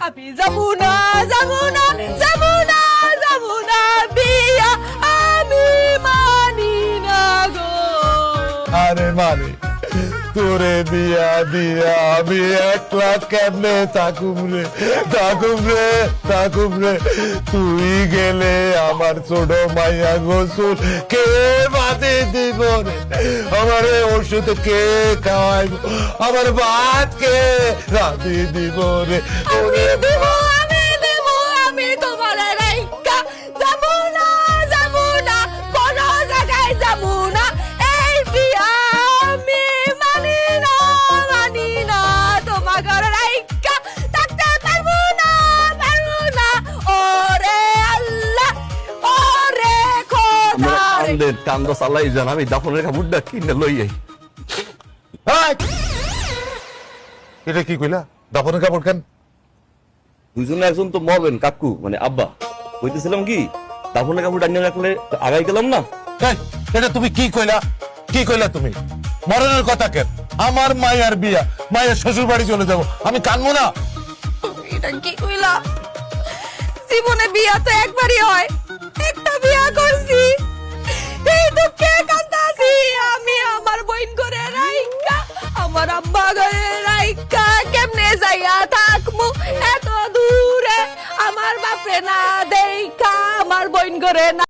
আমি যাবো না যাবো না যাবো না যাবো না বিয়া আমি মানি না গো। আরে মানে তোরে বিয়া দিয়া আমি একলা কেমনে থাকুম রে তুই গেলে আমার ছোট মাইয়া গোসল কে বাদে দিব রে, আমার ওষুধ কে খাওয়াইব, আমার ভাত কে রাঁধি দিব রে। আমি দেব আমি তোমার রাইকা যাবো না কোনো জায়গায় যাবো না এই বিয়া আমি মানি না তোমাকে রাইকা থাকতে পারবো না ওরে আল্লাহ ওরে খোদা রে। কান্দ চালাই যান, আমি দাফনের কাপড়টা কিনে লই আই। এটা কি কইলা? দাফনের কাপড় কেন? দুইজনে একজন তো মরবেন কাকু, মানে আব্বা। কইতেছিলাম কি, দাফনের কাপড় টানিয়ে রাখলে আগাই গেলাম না। এটা তুমি কি কইলা তুমি? মরণের কথা কেন? আমার মায়ের বিয়া, মায়ের শ্বশুর বাড়ি চলে যাব, আমি কানবো না? এটা কি কইলা? জীবনে বিয়া তো একবারই হয়, একটা বিয়া করছি, এই দুঃখে কাঁদতাছি আমি। আমার বোন করে রাইকা, আমার আব্বা করে রাইকা কেমনে যাইয়া থাকমু এত দূরে, আমার বাপরে না দেইখা, আমার বোন করে না